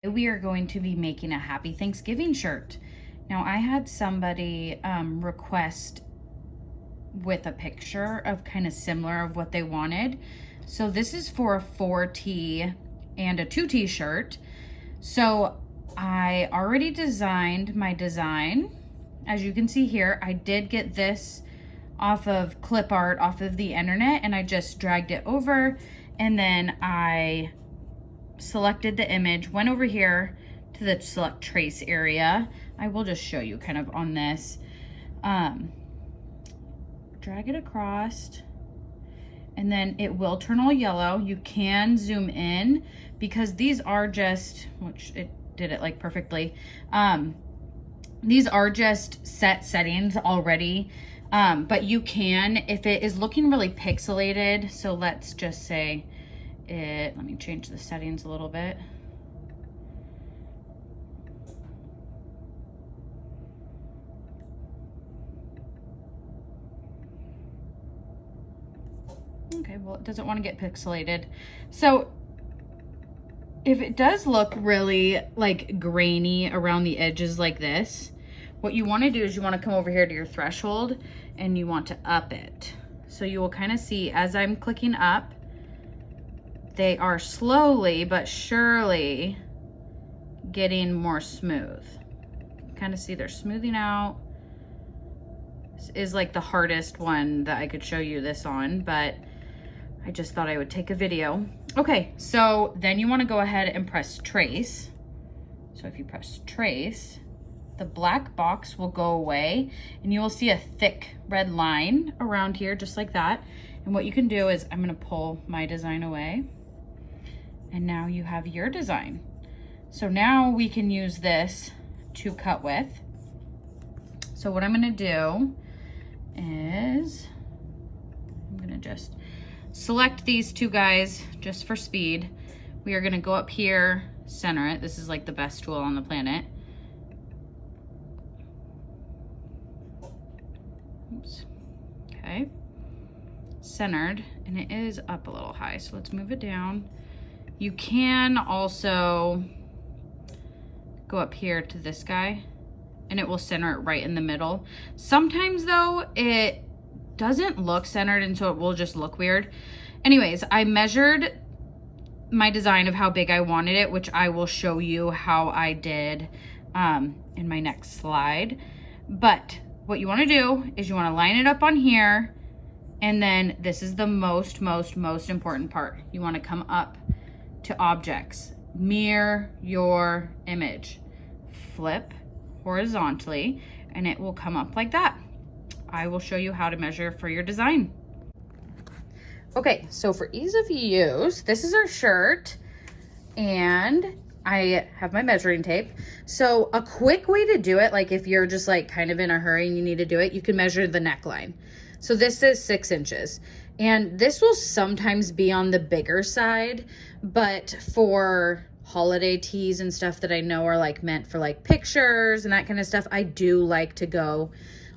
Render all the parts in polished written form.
we are going to be making a Happy Thanksgiving shirt. Now I had somebody request with a picture of kind of similar of what they wanted. So this is for a 4T and a 2T shirt. So I already designed my design. As you can see here, I did get this off of clip art off of the internet, and I just dragged it over, and then I selected the image, went over here to the select trace area. I will just show you kind of on this. Drag it across, and then it will turn all yellow. You can zoom in because these are just, which it did it like perfectly. These are just set settings already, but you can, if it is looking really pixelated, so let's just say it, let me change the settings a little bit. Okay, well, it doesn't want to get pixelated. So if it does look really like grainy around the edges like this, what you want to do is you want to come over here to your threshold and you want to up it. So you will kind of see as I'm clicking up, they are slowly but surely getting more smooth. Kind of see they're smoothing out. This is like the hardest one that I could show you this on, but I just thought I would take a video. Okay, so then you want to go ahead and press trace. So if you press trace, the black box will go away and you will see a thick red line around here, just like that. And what you can do is I'm going to pull my design away, and now you have your design. So now we can use this to cut with. So what I'm going to do is I'm going to just select these two guys just for speed. We are going to go up here, center it. This is like the best tool on the planet. Oops. Okay. Centered, and it is up a little high, so let's move it down. You can also go up here to this guy and it will center it right in the middle. Sometimes though, it doesn't look centered, and so it will just look weird. Anyways, I measured my design of how big I wanted it, which I will show you how I did in my next slide. But what you want to do is you want to line it up on here, and then this is the most important part. You want to come up to objects, mirror your image, flip horizontally, and it will come up like that. I will show you how to measure for your design. Okay, so for ease of use, this is our shirt, and I have my measuring tape. So a quick way to do it, like if you're just like kind of in a hurry and you need to do it, you can measure the neckline. So this is 6 inches, and this will sometimes be on the bigger side, but for holiday tees and stuff that I know are like meant for like pictures and that kind of stuff, I do like to go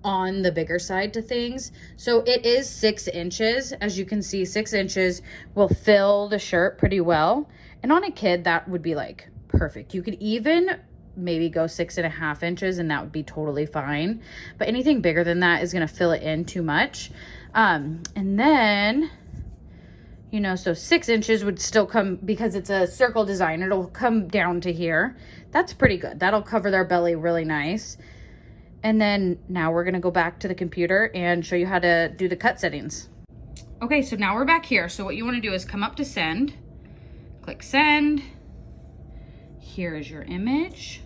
on the bigger side to things. So it is 6 inches. As you can see, 6 inches will fill the shirt pretty well. And on a kid, that would be like perfect. You could even maybe go 6.5 inches and that would be totally fine. But anything bigger than that is gonna fill it in too much. And then, you know, so 6 inches would still come, because it's a circle design, it'll come down to here. That's pretty good. That'll cover their belly really nice. And then now we're gonna go back to the computer and show you how to do the cut settings. Okay, so now we're back here. So what you wanna do is come up to send, click send. Here is your image.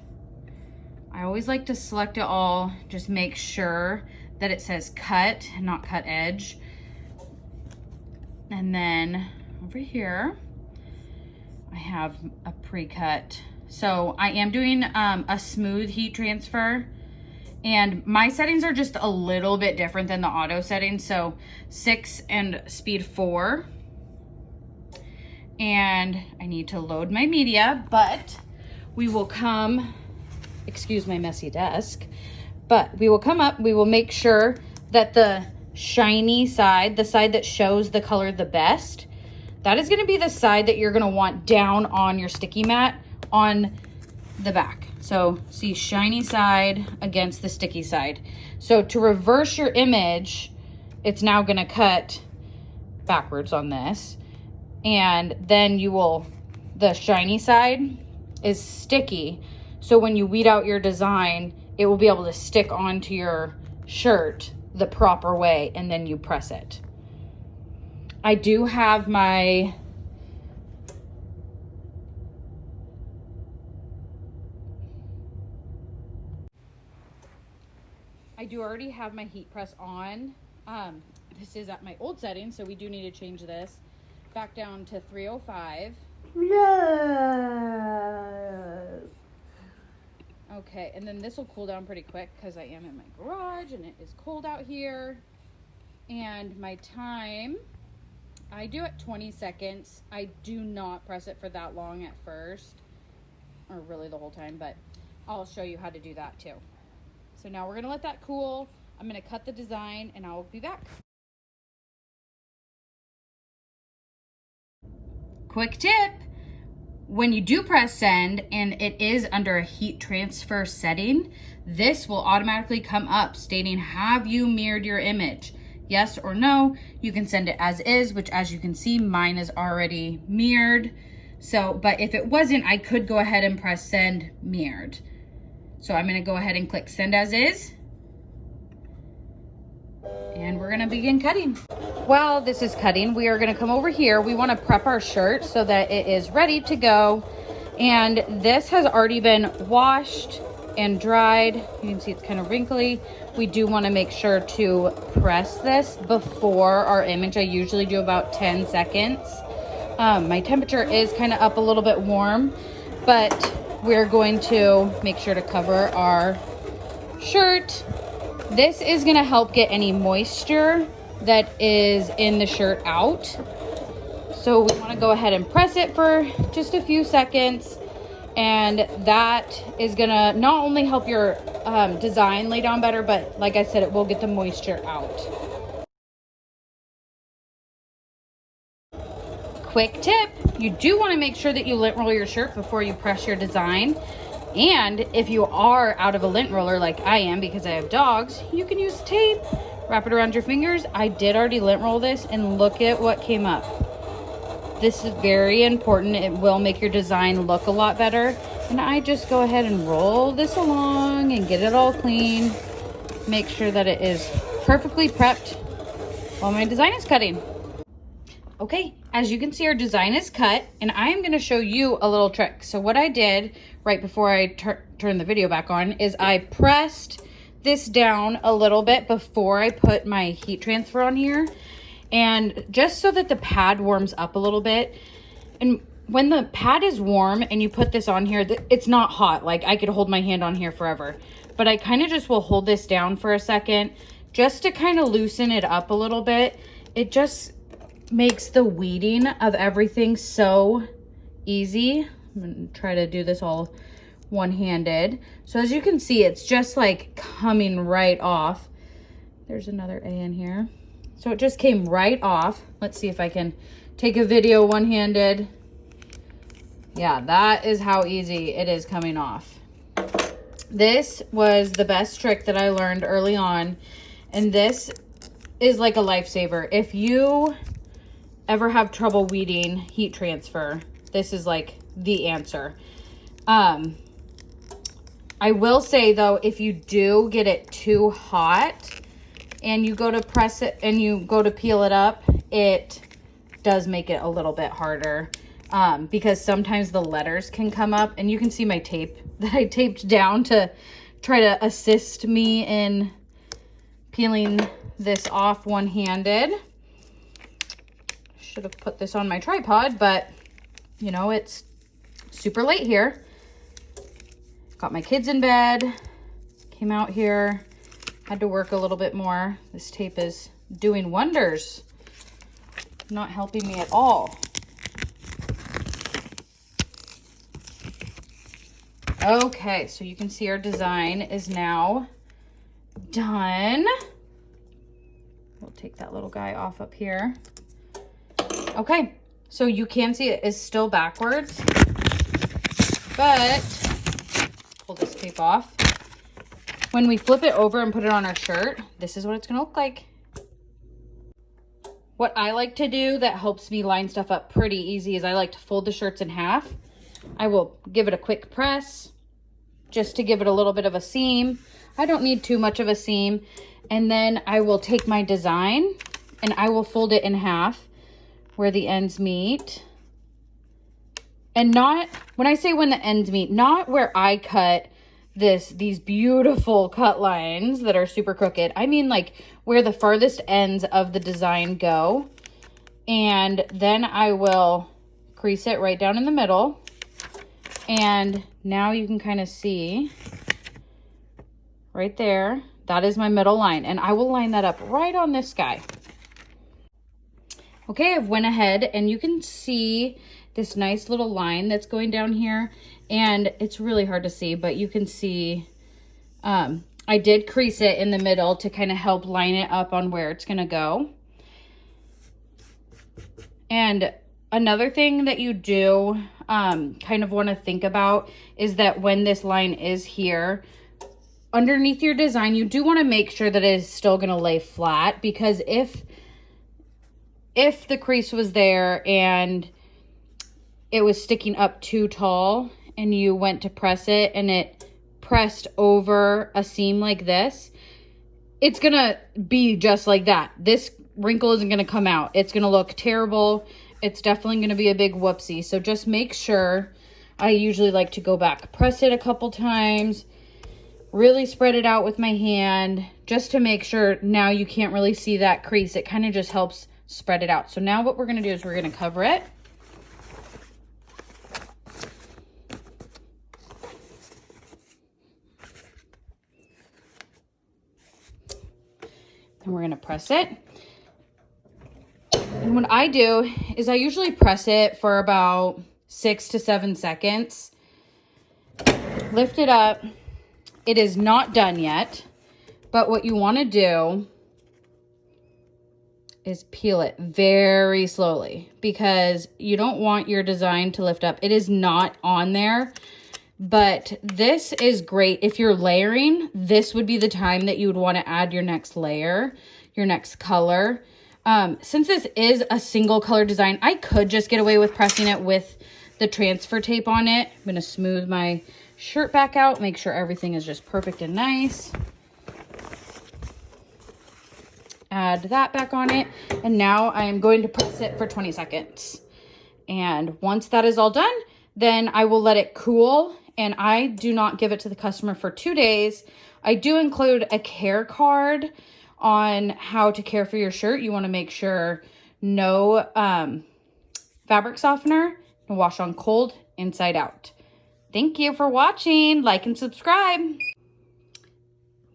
I always like to select it all, just make sure that it says cut and not cut edge. And then over here, I have a pre-cut. So I am doing a smooth heat transfer, and my settings are just a little bit different than the auto settings. So 6 and speed 4. And I need to load my media, but we will come, excuse my messy desk, but we will come up, we will make sure that the shiny side, the side that shows the color the best, that is gonna be the side that you're gonna want down on your sticky mat on the back. So see, shiny side against the sticky side. So to reverse your image, it's now gonna cut backwards on this. And then the shiny side is sticky. So when you weed out your design, it will be able to stick onto your shirt the proper way, and then you press it. I do have my already have my heat press on. This is at my old setting, so we do need to change this back down to 305. No. Okay, and then this will cool down pretty quick because I am in my garage and it is cold out here. And my time, I do it 20 seconds. I do not press it for that long at first, or really the whole time, but I'll show you how to do that too. So now we're gonna let that cool. I'm gonna cut the design and I'll be back. Quick tip, when you do press send and it is under a heat transfer setting, this will automatically come up stating, have you mirrored your image? Yes or no. You can send it as is, which as you can see, mine is already mirrored. So, but if it wasn't, I could go ahead and press send mirrored. So I'm gonna go ahead and click send as is. And we're gonna begin cutting. While this is cutting, we are gonna come over here. We wanna prep our shirt so that it is ready to go. And this has already been washed and dried. You can see it's kind of wrinkly. We do wanna make sure to press this before our image. I usually do about 10 seconds. My temperature is kind of up a little bit warm, but we're going to make sure to cover our shirt. This is gonna help get any moisture that is in the shirt out. So we wanna go ahead and press it for just a few seconds. And that is gonna not only help your design lay down better, but like I said, it will get the moisture out. Quick tip, you do wanna make sure that you lint roll your shirt before you press your design. And if you are out of a lint roller like I am because I have dogs, you can use tape, wrap it around your fingers. I did already lint roll this and look at what came up. This is very important. It will make your design look a lot better. And I just go ahead and roll this along and get it all clean. Make sure that it is perfectly prepped while my design is cutting. Okay, as you can see, our design is cut, and I am gonna show you a little trick. So what I did right before I turned the video back on is I pressed this down a little bit before I put my heat transfer on here, and just so that the pad warms up a little bit. And when the pad is warm and you put this on here, it's not hot. Like I could hold my hand on here forever, but I kind of just will hold this down for a second just to kind of loosen it up a little bit. It just makes the weeding of everything so easy. I'm gonna try to do this all one-handed. So as you can see, it's just like coming right off. There's another A in here. So it just came right off. Let's see if I can take a video one-handed. Yeah, that is how easy it is coming off. This was the best trick that I learned early on, and this is like a lifesaver. If you ever have trouble weeding heat transfer, this is like the answer. I will say though, if you do get it too hot and you go to press it and you go to peel it up, it does make it a little bit harder because sometimes the letters can come up, and you can see my tape that I taped down to try to assist me in peeling this off one-handed. Should have put this on my tripod, but you know, it's super late here. Got my kids in bed, came out here, had to work a little bit more. This tape is doing wonders, not helping me at all. Okay, so you can see our design is now done. We'll take that little guy off up here. Okay, so you can see it is still backwards, but tape off. When we flip it over and put it on our shirt, this is what it's gonna look like. What I like to do that helps me line stuff up pretty easy is I like to fold the shirts in half. I will give it a quick press just to give it a little bit of a seam. I don't need too much of a seam. And then I will take my design and I will fold it in half where the ends meet. And not, when I say when the ends meet, not where I cut these beautiful cut lines that are super crooked. I mean like where the farthest ends of the design go. And then I will crease it right down in the middle. And now you can kind of see right there, that is my middle line. And I will line that up right on this guy. Okay, I've went ahead and you can see this nice little line that's going down here. And it's really hard to see, but you can see I did crease it in the middle to kind of help line it up on where it's gonna go. And another thing that you do kind of want to think about is that when this line is here, underneath your design, you do want to make sure that it is still going to lay flat, because if the crease was there and it was sticking up too tall and you went to press it and it pressed over a seam like this, it's going to be just like that. This wrinkle isn't going to come out. It's going to look terrible. It's definitely going to be a big whoopsie. So just make sure, I usually like to go back, press it a couple times, really spread it out with my hand just to make sure now you can't really see that crease. It kind of just helps spread it out. So now what we're going to do is we're going to cover it. And we're going to press it. And what I do is I usually press it for about 6 to 7 seconds. Lift it up. It is not done yet, but what you want to do is peel it very slowly, because you don't want your design to lift up. It is not on there, but this is great. If you're layering, this would be the time that you would want to add your next layer, your next color. Since this is a single color design, I could just get away with pressing it with the transfer tape on it. I'm going to smooth my shirt back out, make sure everything is just perfect and nice. Add that back on it. And now I am going to press it for 20 seconds. And once that is all done, then I will let it cool. And I do not give it to the customer for 2 days. I do include a care card on how to care for your shirt. You want to make sure no fabric softener, and wash on cold, inside out. Thank you for watching. Like and subscribe.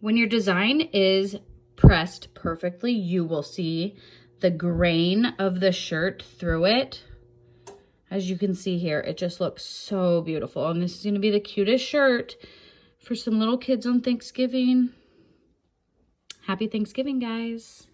When your design is pressed perfectly, you will see the grain of the shirt through it. As you can see here, it just looks so beautiful. And this is going to be the cutest shirt for some little kids on Thanksgiving. Happy Thanksgiving, guys.